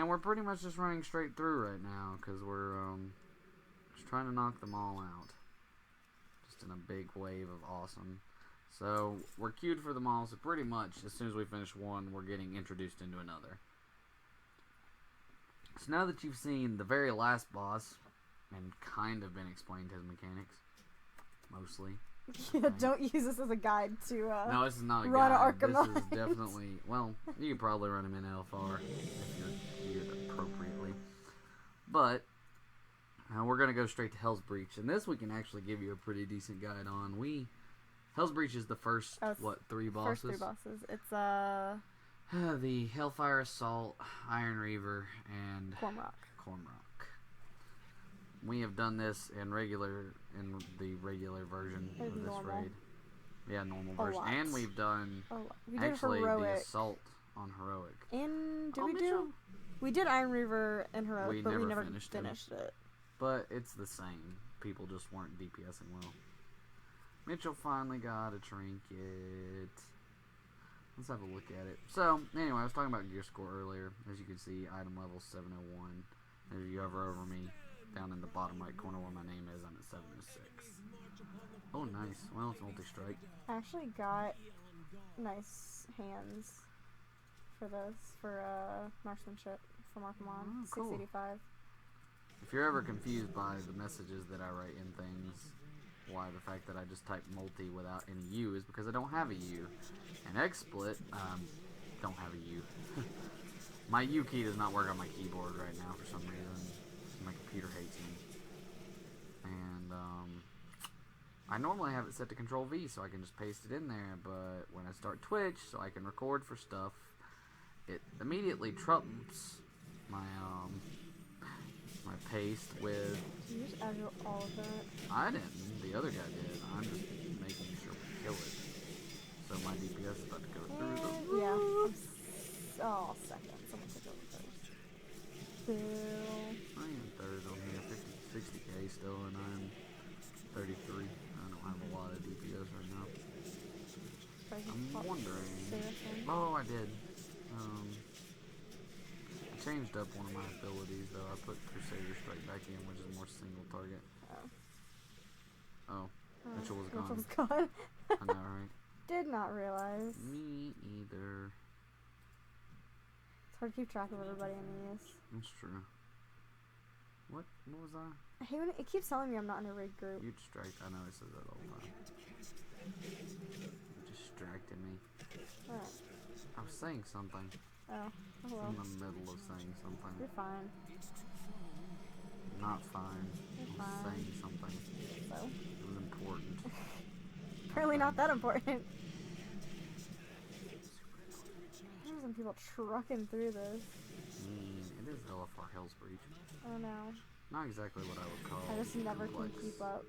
And we're pretty much just running straight through right now because we're just trying to knock them all out. Just in a big wave of awesome. So we're queued for them all, so pretty much as soon as we finish one, we're getting introduced into another. So now that you've seen the very last boss and kind of been explained his mechanics, mostly. Yeah, don't use this as a guide to no, this is not a run guide. Arkham. This is definitely, well, you could probably run him in LFR if you're geared appropriately. But we're going to go straight to Hellsbreach, and this we can actually give you a pretty decent guide on. Hellsbreach is the first, three bosses? First three bosses. It's, the Hellfire Assault, Iron Reaver, and Cormrock. We have done this in the regular version of this raid. Yeah, normal version. And we've done, actually, the Assault on Heroic. And we did Iron Reaver and Heroic, but we never finished it. But it's the same. People just weren't DPSing well. Mitchell finally got a trinket. Let's have a look at it. So, anyway, I was talking about gear score earlier. As you can see, item level 701. If you hover over me, down in the bottom right corner where my name is, I'm at 706. Oh, nice. Well, it's multi-strike. I actually got nice hands for this, for marksmanship from Arkham. Cool. 685. If you're ever confused by the messages that I write in things, why the fact that I just type multi without any U is because I don't have a U. And XSplit, don't have a U. My U key does not work on my keyboard right now for some reason. My computer hates me. And I normally have it set to Control V so I can just paste it in there, but when I start Twitch so I can record for stuff, it immediately trumps my my paste with... Did you just add all of that? I didn't. The other guy did. I'm just making sure we kill it. So my DPS is about to go through the roof. Yeah. Oh, second. Someone took over first. Bill. I am third on here. 60k still, and I'm 33. I don't have a lot of DPS right now. I'm wondering... Oh, I did. I changed up one of my abilities, though. I put Crusader Strike back in, which is more single target. Oh. Mitchell was gone. Mitchell's gone. I know, right? Did not realize. Me either. It's hard to keep track of everybody in these. That's true. What was I? I hate when it keeps telling me I'm not in a raid group. You distract. I know it says that all the time. You distracted me. What? I was saying something. Oh, hello. I'm in the middle of saying something. You're fine. Not fine. You're I was fine. saying something. So? It was important. Apparently not that important. There's some people trucking through this. It is LFR Hellsbreach. Oh no. Not exactly what I would call I just never can complex. keep up.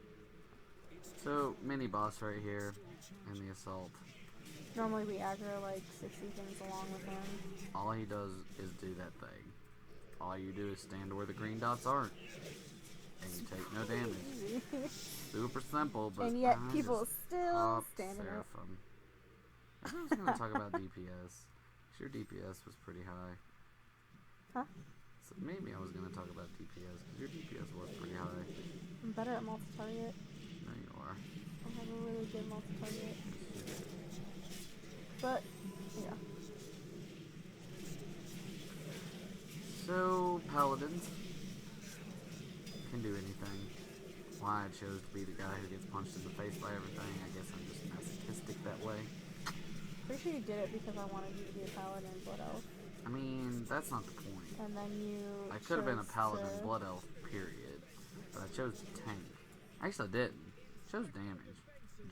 So, mini boss right here in the assault. Normally we aggro like 60 things along with him. All he does is do that thing. All you do is stand where the green dots aren't. And you take no damage. Super simple, but and yet people still standing up. Seraphim. I was going to talk about DPS. Your DPS was pretty high. Huh? So maybe I was going to talk about DPS, because your DPS was pretty high. I'm better at multi-target. No, you are. I have a really good multi-target. But, yeah. So, Paladins can do anything. Why I chose to be the guy who gets punched in the face by everything, I guess I'm just masochistic that way. Pretty sure you did it because I wanted you to be a paladin blood elf. I mean, that's not the point. And then you I could have been a paladin blood elf, period. But I chose to tank. Actually, I didn't. I chose damage.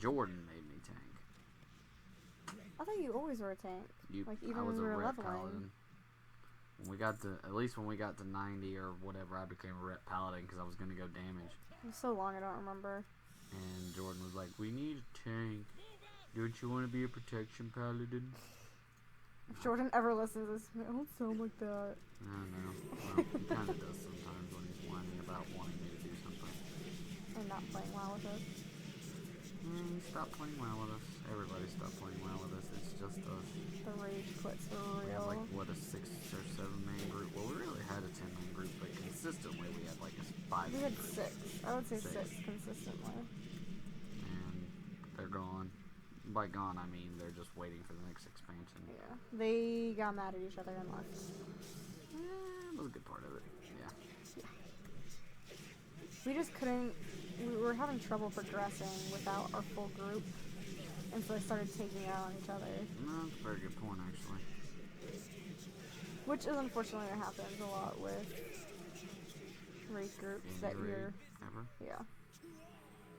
Jordan made me tank. I thought you always were a tank. Like even when we were leveling. Paladin. When we got to, at least when we got to 90 or whatever, I became a rep paladin because I was going to go damage. It was so long I don't remember. And Jordan was like, we need a tank. Don't you want to be a protection paladin? If Jordan ever listens to this, I don't sound like that. I don't know. Well, he kind of does sometimes when he's whining about wanting me to do something. And not playing well with us. He stopped playing well with us. everybody stopped playing WoW with us. It's just us. The rage quits are We had real. like what, a 6 or 7 man group. Well, we really had a 10 man group, but consistently we had like a 5 We man had group. 6. I would say Six. 6 consistently. And they're gone. By gone, I mean they're just waiting for the next expansion. Yeah. They got mad at each other and left. That was a good part of it. Yeah. We just couldn't. We were having trouble progressing without our full group. And so they started taking it out on each other. No, that's a very good point, actually. Which is unfortunately what happens a lot with raid groups Any that raid you're. ever. Yeah.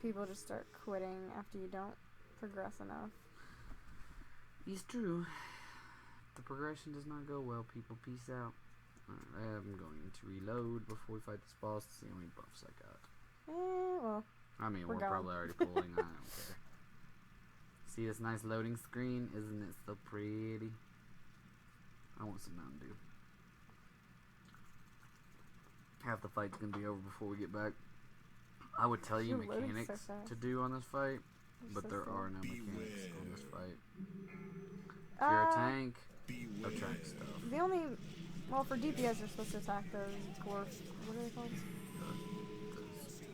People just start quitting after you don't progress enough. It's true. The progression does not go well, people. Peace out. I'm going to reload before we fight this boss to see how many buffs I got. Well. I mean, We're we're gone. probably already pulling. I don't care. See this nice loading screen? Isn't it so pretty? I want some Mountain Dew. Half the fight's gonna be over before we get back. I would tell you You're loading so mechanics fast. to do on this fight, but so there slow. are no mechanics on this fight. If you're a tank, attract stuff. The only. Well, for DPS, you're supposed to attack those dwarf. What are they called?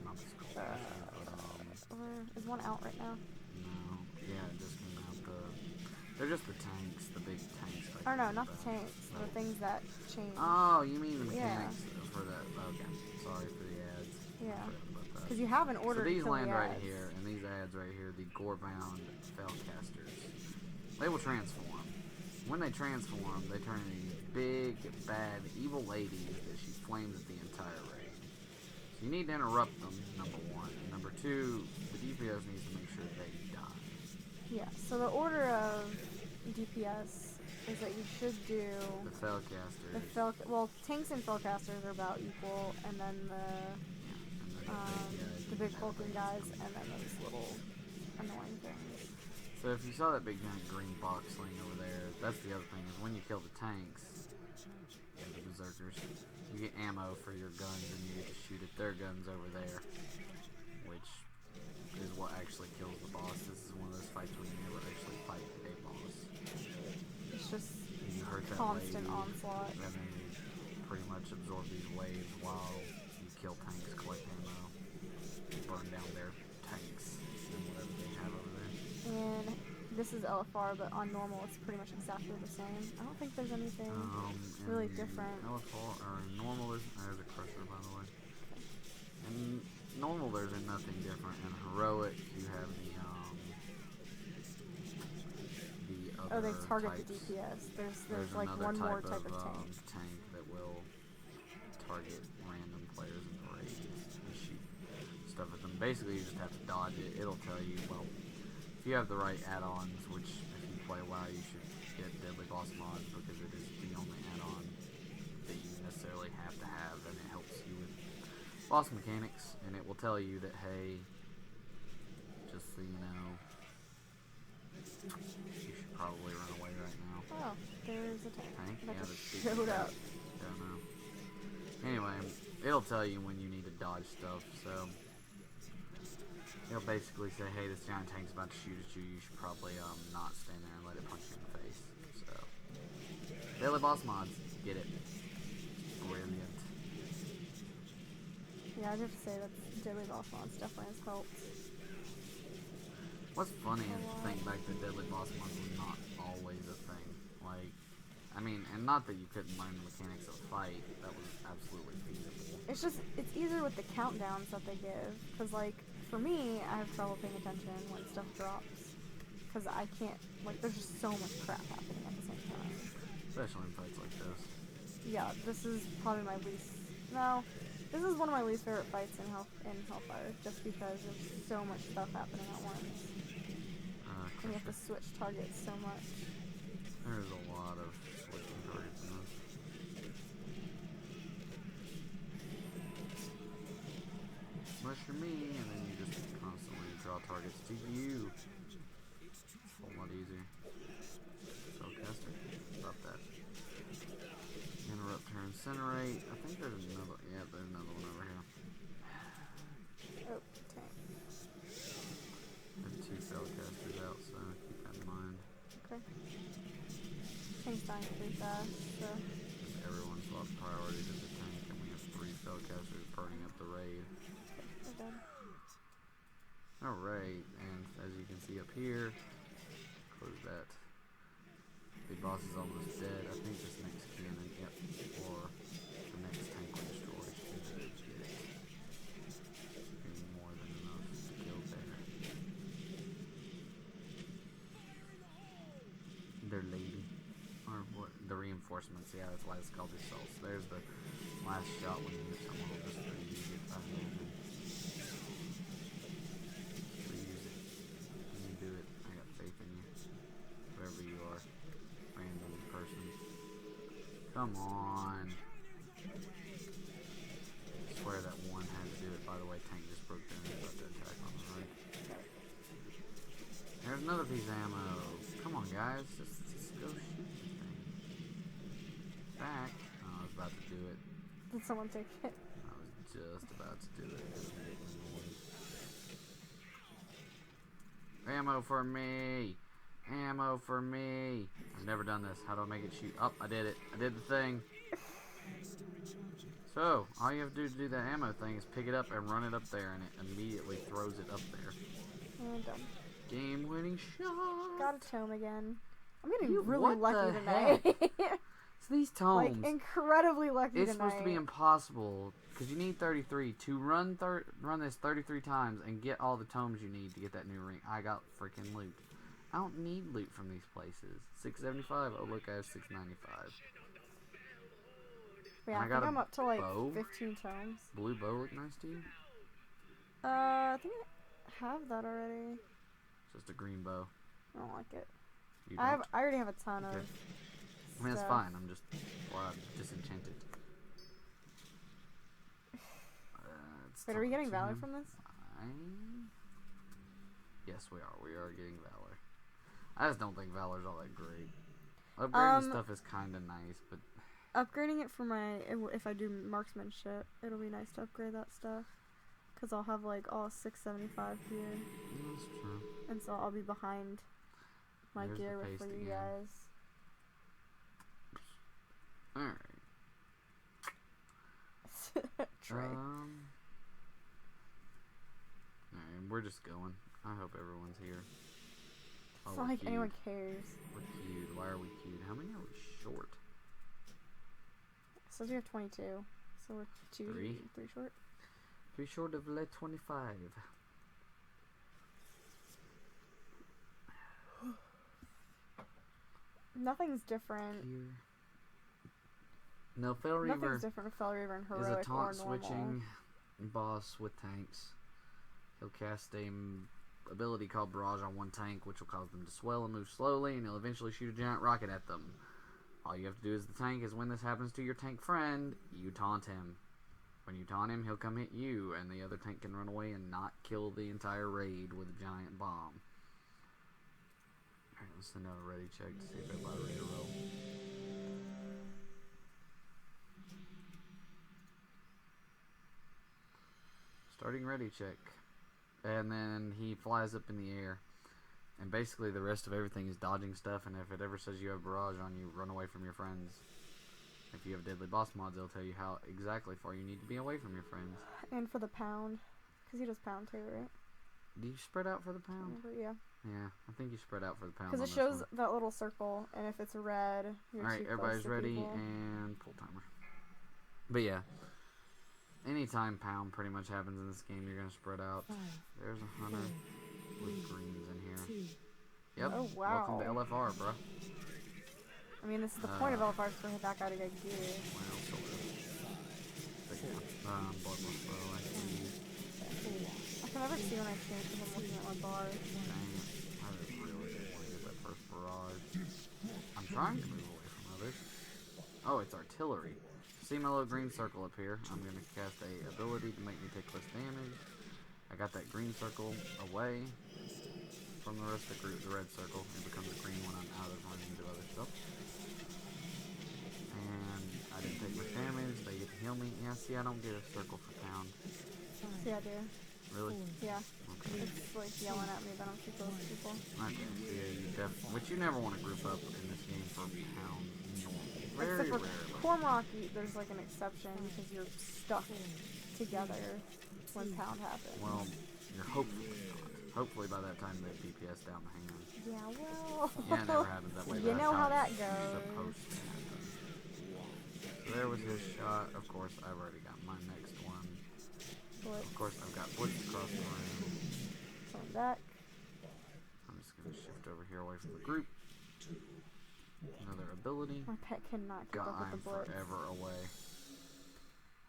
Not the skull. Is one out right now? No, yeah, it just came out. They're just the tanks, the big tanks. Or no, not the tanks. The things that change. Oh, you mean the Yeah. mechanics for that? Okay, sorry for the ads. Yeah. I forgot about that. Because you have an order So these to kill land the right ads. here, and these ads right here, the gore-bound Fellcasters. They will transform. When they transform, they turn into these big, bad, evil ladies that shoot flames at the entire raid. So you need to interrupt them, number one. And number two, the DPS needs to make sure they die. Yeah, so the order of DPS is that you should do The Fellcasters. well, tanks and Fellcasters are about equal, and then the big hulking guys, and then those little annoying things. So if you saw that big giant green box laying over there, that's the other thing, is when you kill the tanks, and the berserkers, you get ammo for your guns and you get to shoot at their guns over there, which is what actually kills the boss. This is one of those fights where you never actually fight a boss. It's just You hurt that constant lady, onslaught. and then you pretty much absorb these waves while you kill tanks, collect ammo, burn down their tanks, and whatever they have over there. And this is LFR, but on normal it's pretty much exactly the same. I don't think there's anything really in different. LFR, or normal, there's a crusher, by the way. In normal, there's nothing different. In heroic, you have the other Oh, they target types. the DPS. There's like another one more type type of tank. tank that will target random players in the raid and shoot stuff at them. Basically, you just have to dodge it. It'll tell you, well, if you have the right add-ons, which if you play WoW, you should get Deadly Boss mods because it is the only add-on that you necessarily have to have, and it helps you with boss mechanics, and it will tell you that, hey, just so you know, you should probably run away right now. Oh, there's a tank Tank? that Yeah, just that's showed up. Don't know. Anyway, it'll tell you when you need to dodge stuff, so it'll basically say, hey, this giant tank's about to shoot at you, you should probably not stand there and let it punch you in the face. So, Daily Boss mods, get it. Brilliant. Yeah, I'd have to say that Deadly Boss mods definitely has helped. What's funny is to think back that Deadly Boss mods was not always a thing. Like, I mean, and not that you couldn't learn the mechanics of the fight, that was absolutely feasible. It's just, it's easier with the countdowns that they give. Because, like, for me, I have trouble paying attention when stuff drops. Because I can't, like, there's just so much crap happening at the same time. Especially in fights like this. Yeah, this is probably my least, no, this is one of my least favorite fights in Hellfire. Just because there's so much stuff happening at once. And you have to switch targets so much. There's a lot of switching targets in this. Unless you're me, and then you just constantly draw targets to you. It's a whole lot easier. Spellcaster, stop that. Interrupt her, incinerate. I think there's another. Yeah, there's another one over here. Oh, tank. There's 2 spellcasters out, so keep dying pretty fast, so. Everyone swaps priorities at the tank, and we have 3 spellcasters burning up the raid. We're dead. Alright, and as you can see up here, close that. The boss is almost dead. I think this next cannon, yep, or the next tank we destroy should get it. Be more than enough to kill there. Their lady. Or what? The reinforcements, yeah, that's why it's called the assaults. There's the last shot when you hit someone, will just reuse it. Reuse it. When you do it, I got faith in you. Whoever you are. Random person. Come on. I swear that one had to do it. By the way, tank just broke down and about to attack on the right. There's another piece of ammo. Come on, guys. Just go shoot this thing. Back. Oh, I was about to do it. Did someone take it? I was just about to do it. Ammo for me! Ammo for me! I've never done this. How do I make it shoot? Oh, I did it. I did the thing. So, all you have to do that ammo thing is pick it up and run it up there, and it immediately throws it up there. And done. Game-winning shot! Got a tome again. I'm getting You- really what lucky the tonight. So these tomes, Like, incredibly lucky it's tonight. supposed to be impossible, because you need 33 to run this 33 times and get all the tomes you need to get that new ring. I got freaking loot. I don't need loot from these places. 675. Oh look, I have 695. Yeah, I I got think a I'm up to like bow. 15 tomes. Blue bow look nice to you? I think I have that already. Just a green bow. I don't like it. You I don't? already have a ton Okay. of. I mean, that's stuff. fine. I'm just, or I'm disenchanted. Wait, are we getting valor from? from this? Yes, we are. We are getting valor. I just don't think valor's all that great. Upgrading stuff is kind of nice, but Upgrading it for my if I do marksmanship, it'll be nice to upgrade that stuff. Cause I'll have like all 675 here, that's true. and so I'll be behind my There's the gear paste for you again. guys. All right. Trey. Alright, we're just going. I hope everyone's here. It's we're not like queued. anyone cares. We're queued. Why are we queued? How many are we short? So we have 22. So we're three short. 3 short of lead 25. Nothing's different. Here. No, Fell Reaver Nothing's different with Fell Reaver and is a Heroic or taunt normal. switching boss with tanks. He'll cast a ability called Barrage on one tank, which will cause them to swell and move slowly, and he'll eventually shoot a giant rocket at them. All you have to do as the tank is when this happens to your tank friend, you taunt him. When you taunt him, he'll come hit you, and the other tank can run away and not kill the entire raid with a giant bomb. Alright, let's send out a ready check to see if everybody ready to roll. Starting ready check. And then he flies up in the air. And basically the rest of everything is dodging stuff, and if it ever says you have barrage on you, run away from your friends. If you have deadly boss mods, they'll tell you how exactly far you need to be away from your friends. And for the pound. Because he does pound too, right? Do you spread out for the pound? Yeah. Yeah, I think you spread out for the pound. Because it shows that little circle, and if it's red, you're Alright, too close everybody's to ready, people. and pull timer. But yeah, anytime pound pretty much happens in this game, you're going to spread out. There's a hunter with greens in here. Yep, Oh, wow. welcome to LFR, bro. I mean, this is the point of LFR for that guy to get gear. Well, sort of. But yeah, bloodless bow, I can use. I can never see when I change because I'm looking at my bars. Dang it, I really didn't want to get that first barrage. I'm trying to move away from others. Oh, it's artillery. See my little green circle up here? I'm going to cast a ability to make me take less damage. I got that green circle away from the rest of the group, the red circle. It becomes a green when I'm out of running into other stuff. And I didn't take much damage. They get to heal me. Yeah, see, I don't get a circle for pound. See, I do. Really? Yeah. Okay. It's like yelling at me that I'm too close to people. Okay, so yeah, you which you never want to group up in this game for pound normal. Very Except for rarely. Cormorant, there's like an exception because you're stuck together when pound happens. Well, you're hopefully not. Hopefully by that time they DPS down the hand. Yeah, well. Yeah, it never happens that way. You know how that goes. Supposed to happen. So there was his shot. Of course, I've already got my next one. Blitz. Of course, I've got Blitz across the room. Coming back. I'm just going to shift over here away from the group. Another ability. My pet cannot keep up with I'm the blitz. forever away.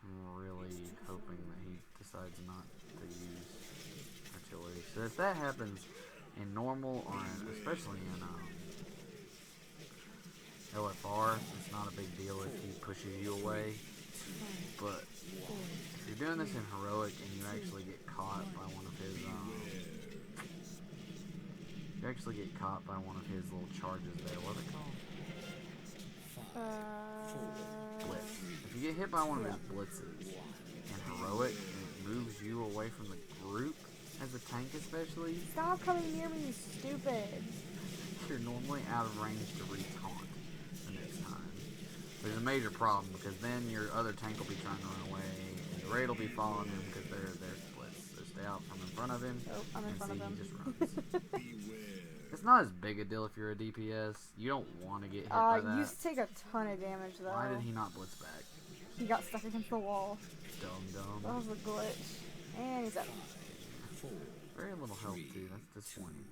I'm really hoping that he decides not to use artillery. So if that happens in normal, or especially in LFR, it's not a big deal if he pushes you away. But if you're doing this in heroic and you actually get caught by one of his little charges there, what are they called? Blitz. If you get hit by one of his blitzes in heroic and it moves you away from the group, as a tank especially, Stop coming near me, you stupid. you're normally out of range to re-taunt the next time. There's a major problem because then your other tank will be trying to run away and the raid will be following him because they're splits. So stay out from in front of him. Oh, I'm in front of him. He just runs. It's not as big a deal if you're a DPS. You don't want to get hit by that. You take a ton of damage though. Why did he not blitz back? He got stuck against the wall. Dumb. That was a glitch. And he's up. Very little health too. That's disappointing.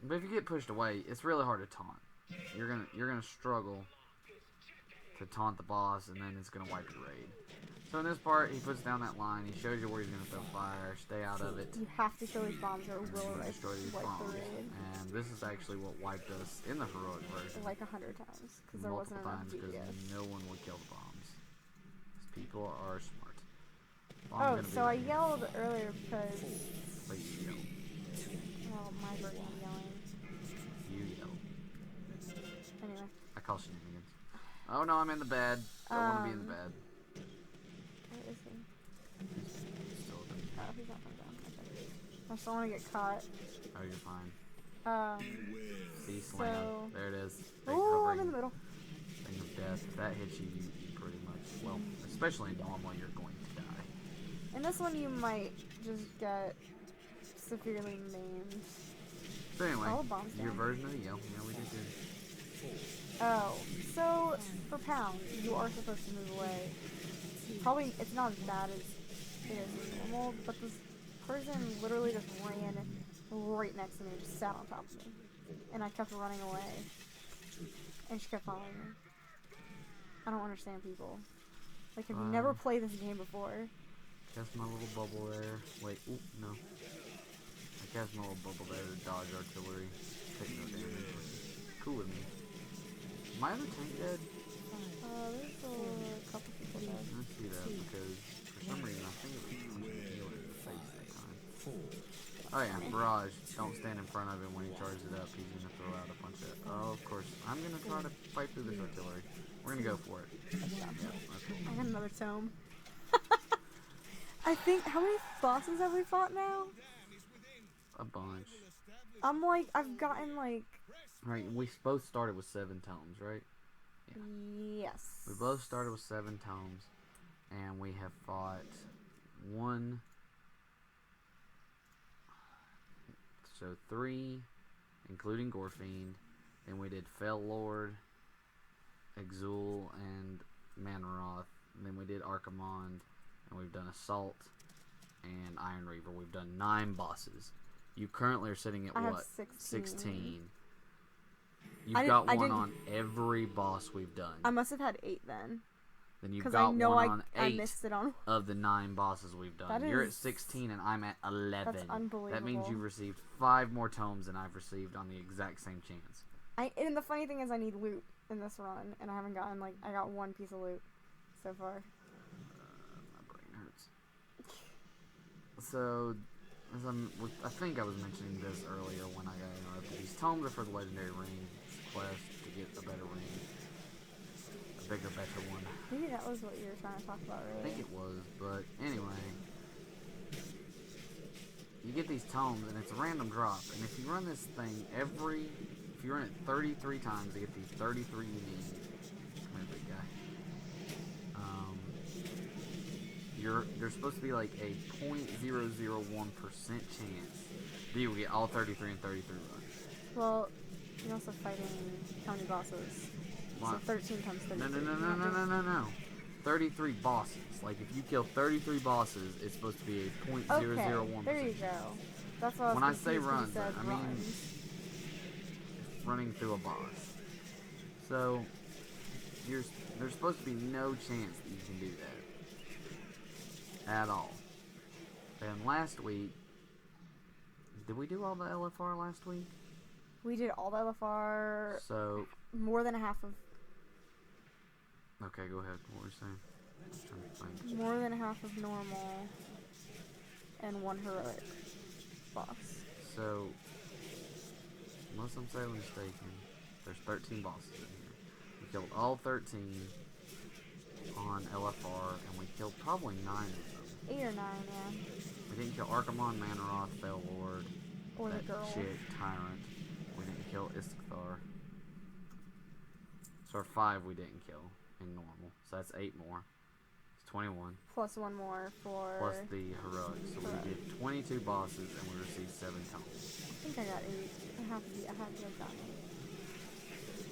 But if you get pushed away, it's really hard to taunt. You're gonna struggle to taunt the boss, and then it's gonna wipe your raid. So in this part, he puts down that line. He shows you where he's gonna throw fire. Stay out of it. You have to kill these bombs or it will Destroy these wipe bombs. the raid. And this is actually what wiped us in the heroic version. Like 100 times. Because there wasn't Multiple enough times because DPS. no one would kill the bombs. These people are smart. Oh, so I yelled earlier because... But you yell. Oh, my brain yelling. You yell. Anyway. I call shenanigans. Oh no, I'm in the bad. Don't want to be in the bad. Where is he? Still open. Oh, he's not coming down. Okay. I just don't want to get caught. Oh, you're fine. See, slam. So... There it is. Oh, I'm in the middle. Thing of death. If that hits you, you pretty much, well, especially in normal, you're going to die. In this one, you might just get severely maimed. So anyway, All the bombs your down. version of the yell. Yeah, we did too. Oh, so for pound, you are supposed to move away. Probably, it's not as bad as it is normal, but this person literally just ran right next to me and just sat on top of me. And I kept running away. And she kept following me. I don't understand people. Like, have you never played this game before? Cast my little bubble there. Wait, oop, no. I cast my little bubble there to dodge artillery. Take no damage, which is cool with me. Is my other tank dead? There's a couple people dead. I see that because for some reason I think it was punching Neil in the face that time. Oh yeah, Barrage. Don't stand in front of him when he charges it up. He's gonna throw out a bunch of... Oh, of course. I'm gonna try to fight through this artillery. We're gonna go for it. Yeah, okay. I got another tome. I think, how many bosses have we fought now? A bunch. I'm like, I've gotten like... Right, we both started with 7 tomes, right? Yeah. Yes. We both started with 7 tomes, and we have fought 1... So 3, including Gorefiend. Then we did Fell Lord, Exul, and Manroth. And then we did Archimond, and we've done Assault and Iron Reaver. We've done 9 bosses. You currently are sitting at I what? have 16. You've got one on every boss we've done. I must have had 8 then. Then you've 'cause got I know one on 8 I missed it on. of the 9 bosses we've done. That You're at is- 16 and I'm at 11. That's unbelievable. That means you've received 5 more tomes than I've received on the exact same chance. And the funny thing is I need loot in this run, and I haven't gotten, like, I got 1 piece of loot so far. My brain hurts. So, I think I was mentioning this earlier when I got interrupted. These tomes are for the legendary ring. It's a quest to get a better ring. A bigger, better one. Maybe that was what you were trying to talk about I earlier. think it was, but anyway. you get these tomes, and it's a random drop. And if you run this thing if you run it 33 times to get these 33 you need. Come here, big guy. There's supposed to be like a 0.001% chance that you will get all 33 and 33 runs. Well, you're also fighting how many bosses? What? So 13 times 33. No. 33 bosses. Like, if you kill 33 bosses, it's supposed to be a 0.001%. Okay, there you go. That's what I was When I say confused when you runs, said I mean runs. running through a boss. So, there's supposed to be no chance that you can do that. At all. And last week, did we do all the LFR last week? We did all the LFR. So, More than half of. okay, go ahead. What were you saying? I'm trying to think. More than half of normal. And one heroic boss. So, unless I'm sadly mistaken, there's 13 bosses in here. We killed all 13 on LFR, and we killed probably 9 of them. 8 or 9, yeah. We didn't kill Archimon, Manoroth, Fell Lord, Or the that girl. chick, Tyrant. We didn't kill Isthar. So 5 we didn't kill in normal. So that's 8 more. It's 21. Plus one more for. Plus the heroic. So we did 22 bosses and we received 7 tomes. I think I got 8. I have to have gotten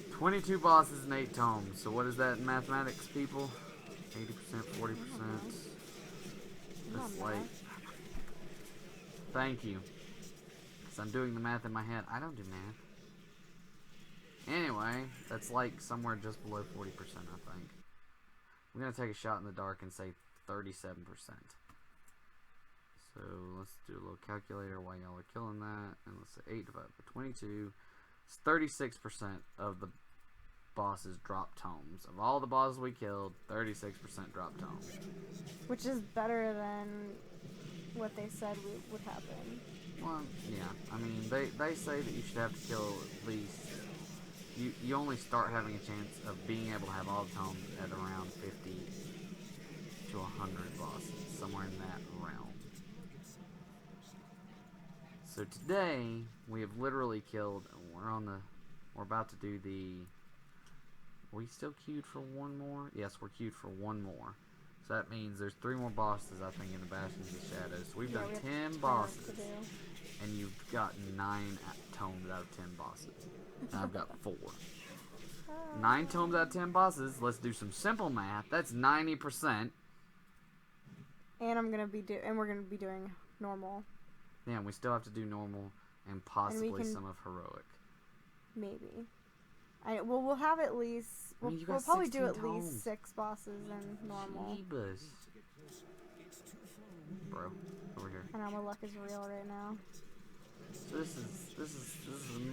8. 22 bosses and 8 tomes. So what is that in mathematics, people? 80%, 40%. That's like... Thank you. Because I'm doing the math in my head. I don't do math. Anyway, that's like somewhere just below 40%, I think. I'm going to take a shot in the dark and say 37%. So let's do a little calculator while y'all are killing that. And let's say 8 divided by 22. It's 36% of the bosses drop tomes. Of all the bosses we killed, 36% drop tomes. Which is better than what they said would happen. Well, yeah. I mean, they say that you should have to kill at least... You only start having a chance of being able to have all the tomes at around 50 to 100 bosses. Somewhere in that realm. So today, we have literally killed... We're about to do the... Are we still queued for one more? Yes, we're queued for one more. So that means there's 3 more bosses, I think, in the Bastions of Shadows. So we've done 10 bosses. And you've got 9 tomes out of 10 bosses. And I've got 4. 9 tomes out of 10 bosses. Let's do some simple math. That's 90%. And we're gonna be doing normal. Yeah, we still have to do normal and possibly some of heroic. Maybe. We'll have at least. We'll probably do at least 6 bosses in normal. Jeebus. Bro, over here. I know my luck is real right now. So this is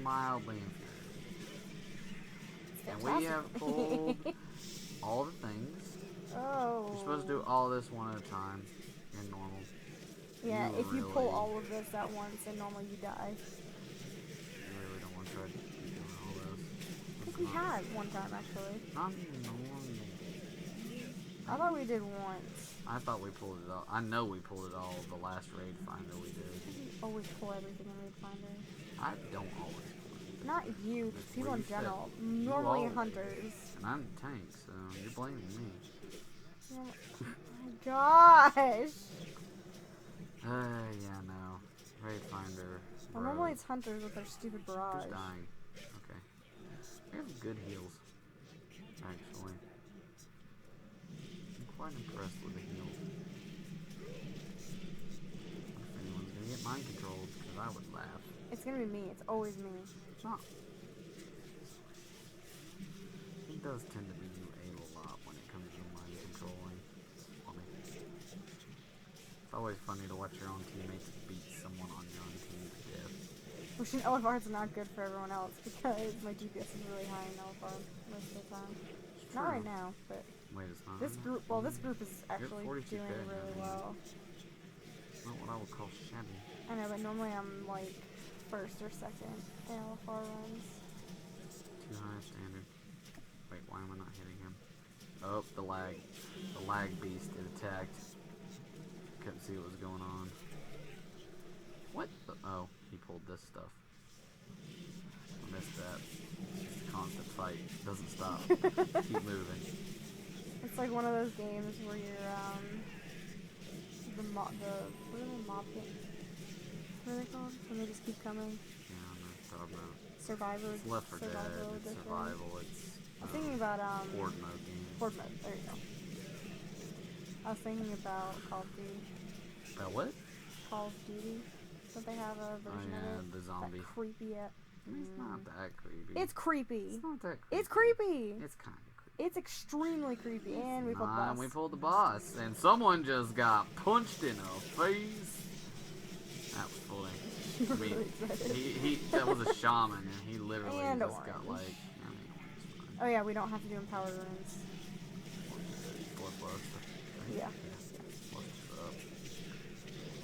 mildly infuriating. And we have pulled all the things. Oh. You're supposed to do all this one at a time in normal. Yeah, if you pull all of this at once in normal, you die. You really don't want to try to keep doing all this. I think we had one time, actually. Not normal. I thought we did once. I thought we pulled it all. I know we pulled it all the last raid finder we did. You always pull everything in Raid Finder. I don't always pull it. Not you, just people in general. Normally hunters. And I'm the tank, so you're blaming me. Oh my gosh! Yeah, no. Raid finder. Well, normally it's hunters with their stupid barrage. Who's dying? Okay. We have good heals, actually. I'm quite impressed with the heals. I wonder if anyone's gonna get mind controlled, because I would laugh. It's gonna be me. It's always me. It's not. It does tend to be you a lot when it comes to mind controlling. It's funny. It's always funny to watch your own teammates beat someone on your own team to death. Which in LFR is not good for everyone else because my DPS is really high in LFR most of the time. Not right now, but wait, it's not. this group. Well, this group is actually doing really well. Not what I would call shabby. I know, but normally I'm like first or second in LFR runs. Too high standard. Wait, why am I not hitting him? Oh, the lag. The lag beast. It attacked. Couldn't see what was going on. What? Oh, he pulled this stuff. I missed that. It's a constant fight. Doesn't stop. Keep moving. It's like one of those games where you're, what are they, mob games? What are they called? When they just keep coming? Yeah, I don't know what you're talking about. Survivor. It's Left 4 Dead, Survival it's edition. survival, it's... I'm thinking about, Horde mode game. Horde mode, there you go. I was thinking about Call of Duty. About what? Call of Duty. Don't they have a version of it? The zombie. That creepy It's not that creepy. It's creepy. It's not that creepy. It's creepy. It's kind of creepy. It's extremely creepy. And we pulled the boss. We pulled the boss. And someone just got punched in the face. That was funny. You were I mean, really excited. that was a shaman, and he literally And just orange. got like... I mean, orange is Oh yeah, we don't have to do empowered runes. fine. Bloodlust. Yeah. What's up?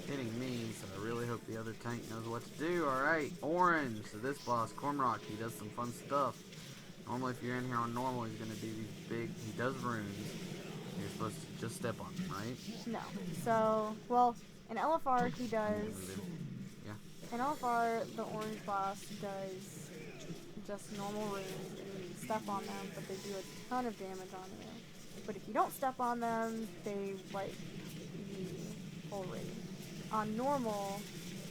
Hitting me, so I really hope the other tank knows what to do. Alright, orange. So this boss, Cormrock, he does some fun stuff. Normally, if you're in here on normal, he's going to do these big... He does runes. You're supposed to just step on them, right? No. So, well, in LFR he does... Yeah. In LFR, the orange boss does just normal runes, and you step on them, but they do a ton of damage on you. But if you don't step on them, they wipe the whole raid. On normal,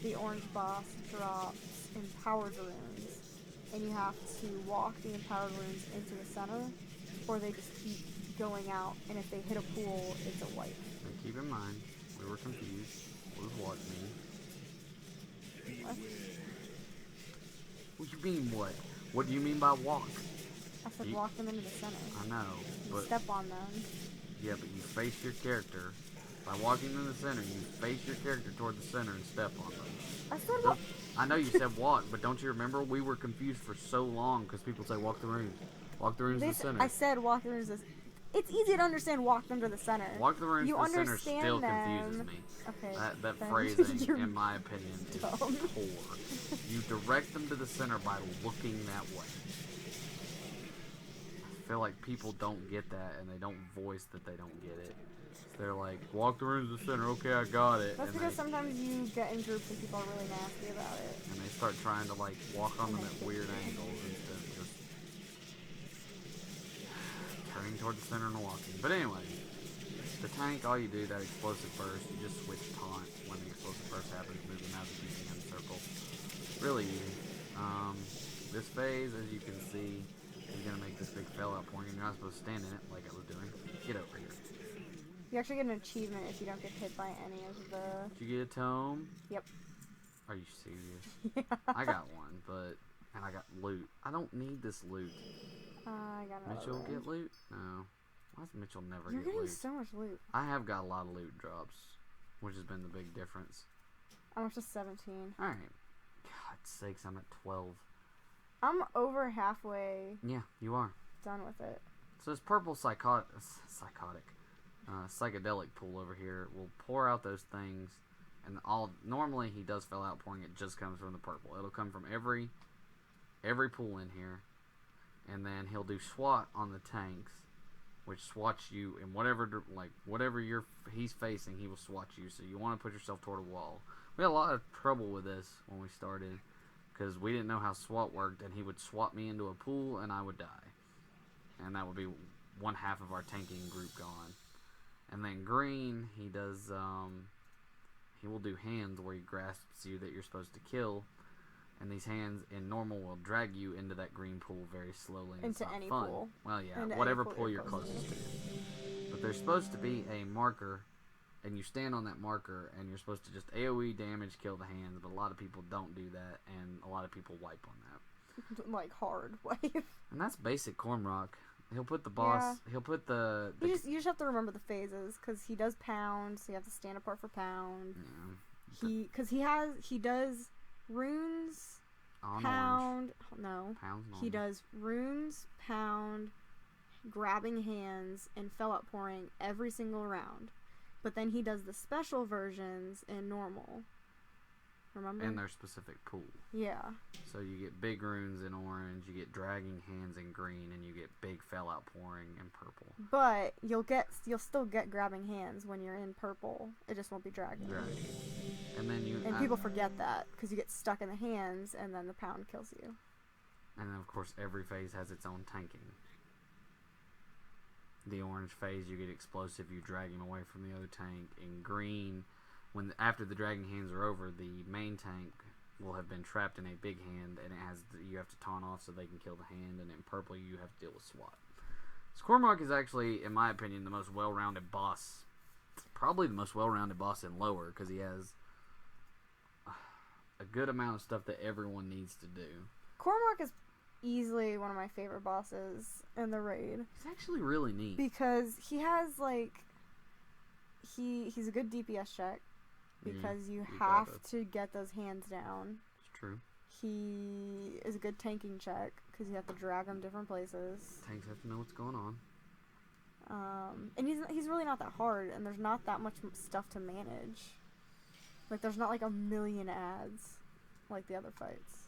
the orange boss drops empowered runes, and you have to walk the empowered runes into the center, or they just keep going out, and if they hit a pool, it's a wipe. And keep in mind, we were confused. What does what mean? What? What you mean what? What do you mean by walk? I said walk them into the center. I know, You but... step on them. Yeah, but you face your character. By walking in the center, you face your character toward the center and step on them. I said walk. I know you said walk, but don't you remember? We were confused for so long because people say walk the runes. Walk the runes to the center. I said walk the runes. It's easy to understand walk them to the center. Walk the runes You to the center understand still them. confuses me. Okay. That then phrasing, you're in my opinion, is dumb. poor. You direct them to the center by looking that way. I feel like people don't get that, and they don't voice that they don't get it. So they're like, walk the runes to the center, okay, I got it. That's and because sometimes you get in groups and people are really nasty about it. and they start trying to like walk on them at weird angles instead of just turning toward the center and walking. But anyway, the tank, all you do, that explosive burst, you just switch taunt when the explosive burst happens, move them out of the BCM circle. Really easy. This phase, as you can see, is going to make this big fallout point, and you're not supposed to stand in it like I was doing. Get over here. You actually get an achievement if you don't get hit by any of the... Did you get a tome? Yep. Are you serious? Yeah. I got one, but... And I got loot. I don't need this loot. I got another Mitchell one. get loot? No. Why does Mitchell never You're get getting loot? so much loot. I have got a lot of loot drops, which has been the big difference. I'm up to 17. Alright. God's sakes, I'm at 12. I'm over halfway Yeah, you are. done with it. So this purple psychotic pool over here will pour out those things, and normally he does fill out pouring. It just comes from the purple. It'll come from every pool in here, and then he'll do SWAT on the tanks, which swats you in whatever he's facing. He will SWAT you. So you want to put yourself toward a wall. We had a lot of trouble with this when we started, because we didn't know how SWAT worked, and he would swat me into a pool, and I would die. And that would be one half of our tanking group gone. And then green, he does, he will do hands where he grasps you that you're supposed to kill. And these hands in normal will drag you into that green pool very slowly. And Into it's not any fun. pool. Well, yeah, Into whatever any pool you're closest to. But there's supposed to be a marker, and you stand on that marker, and you're supposed to just AoE damage kill the hands. But a lot of people don't do that, and a lot of people wipe on that. Like hard wipe. And that's basic Cormrock. He'll put the boss. Yeah. He'll put the You just have to remember the phases, because he does pound, so you have to stand apart for pound. yeah, He does runes, on pound. orange. No, Pounds he normal. does runes, pound, grabbing hands, and fallout pouring every single round. But then he does the special versions in normal. remember? And their specific pool. Yeah. So you get big runes in orange, you get dragging hands in green, and you get big fell outpouring in purple. But you'll still get grabbing hands when you're in purple. It just won't be dragging. And then people forget that because you get stuck in the hands, and then the pound kills you. And then of course every phase has its own tanking. The orange phase, you get explosive, you drag him away from the other tank. In green, after the dragging hands are over, the main tank will have been trapped in a big hand, and you have to taunt off so they can kill the hand. And in purple, you have to deal with SWAT. So Cormac is actually, in my opinion, the most well-rounded boss. Probably the most well-rounded boss in lower, because he has a good amount of stuff that everyone needs to do. Cormac is easily one of my favorite bosses in the raid. It's actually really neat. Because he has, he's a good DPS check. Because you have to get those hands down. It's true. He is a good tanking check. Because you have to drag them different places. Tanks have to know what's going on. And he's really not that hard. And there's not that much stuff to manage. There's not, a million ads. Like the other fights.